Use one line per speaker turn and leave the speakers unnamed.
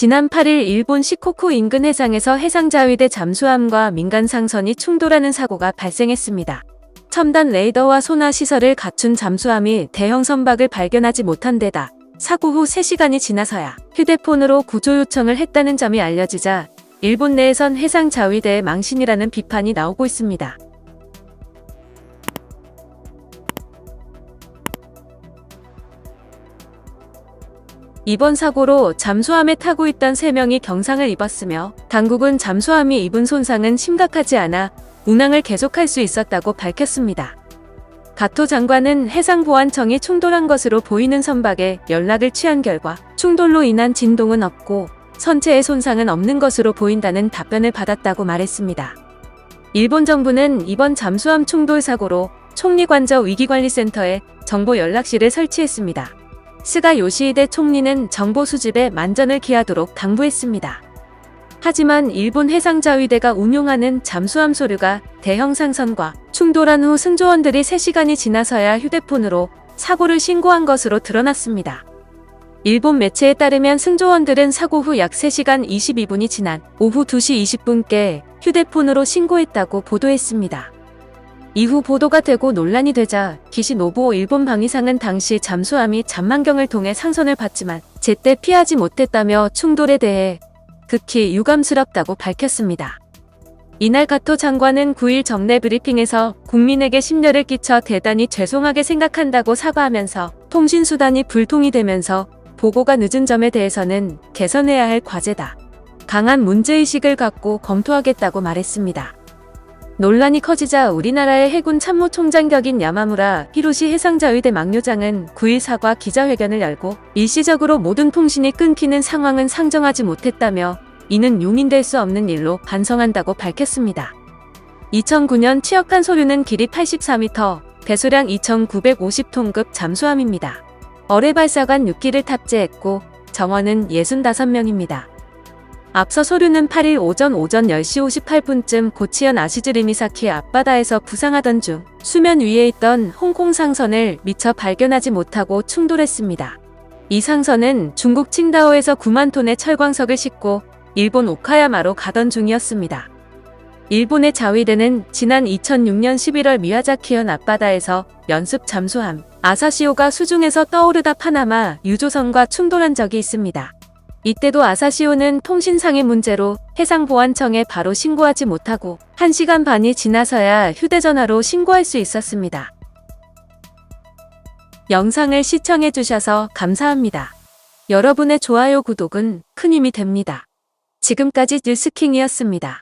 지난 8일 일본 시코쿠 인근 해상에서 해상자위대 잠수함과 민간 상선이 충돌하는 사고가 발생했습니다. 첨단 레이더와 소나 시설을 갖춘 잠수함이 대형 선박을 발견하지 못한 데다 사고 후 3시간이 지나서야 휴대폰으로 구조 요청을 했다는 점이 알려지자 일본 내에선 해상자위대의 망신이라는 비판이 나오고 있습니다. 이번 사고로 잠수함에 타고 있던 3명이 경상을 입었으며 당국은 잠수함이 입은 손상은 심각하지 않아 운항을 계속할 수 있었다고 밝혔습니다. 가토 장관은 해상보안청이 충돌한 것으로 보이는 선박에 연락을 취한 결과 충돌로 인한 진동은 없고 선체의 손상은 없는 것으로 보인다는 답변을 받았다고 말했습니다. 일본 정부는 이번 잠수함 충돌 사고로 총리관저 위기관리센터에 정보연락실을 설치했습니다. 스가 요시히데 총리는 정보 수집에 만전을 기하도록 당부했습니다. 하지만 일본 해상자위대가 운용하는 잠수함 소류가 대형 상선과 충돌한 후 승조원들이 3시간이 지나서야 휴대폰으로 사고를 신고한 것으로 드러났습니다. 일본 매체에 따르면 승조원들은 사고 후 약 3시간 22분이 지난 오후 2시 20분께 휴대폰으로 신고했다고 보도했습니다. 이후 보도가 되고 논란이 되자 기시 노부오 일본 방위상은 당시 잠수함이 잔망경을 통해 상선을 봤지만 제때 피하지 못했다며 충돌에 대해 극히 유감스럽다고 밝혔습니다. 이날 가토 장관은 9일 정례 브리핑에서 국민에게 심려를 끼쳐 대단히 죄송하게 생각한다고 사과하면서 통신수단이 불통이 되면서 보고가 늦은 점에 대해서는 개선해야 할 과제다. 강한 문제의식을 갖고 검토하겠다고 말했습니다. 논란이 커지자 우리나라의 해군 참모총장 격인 야마무라 히로시 해상자위대 막료장은 9일 사과 기자회견을 열고 일시적으로 모든 통신이 끊기는 상황은 상정하지 못했다며 이는 용인될 수 없는 일로 반성한다고 밝혔습니다. 2009년 취역한 소류는 길이 84m, 배수량 2,950톤급 잠수함입니다. 어뢰 발사관 6기를 탑재했고 정원은 65명입니다. 앞서 소류는 8일 오전 10시 58분쯤 고치현 아시즈리미사키 앞바다에서 부상하던 중 수면 위에 있던 홍콩 상선을 미처 발견하지 못하고 충돌했습니다. 이 상선은 중국 칭다오에서 9만 톤의 철광석을 싣고 일본 오카야마로 가던 중이었습니다. 일본의 자위대는 지난 2006년 11월 미야자키현 앞바다에서 연습 잠수함 아사시오가 수중에서 떠오르다 파나마 유조선과 충돌한 적이 있습니다. 이때도 아사시오는 통신상의 문제로 해상보안청에 바로 신고하지 못하고 1시간 반이 지나서야 휴대전화로 신고할 수 있었습니다. 영상을 시청해주셔서 감사합니다. 여러분의 좋아요, 구독은 큰 힘이 됩니다. 지금까지 뉴스킹이었습니다.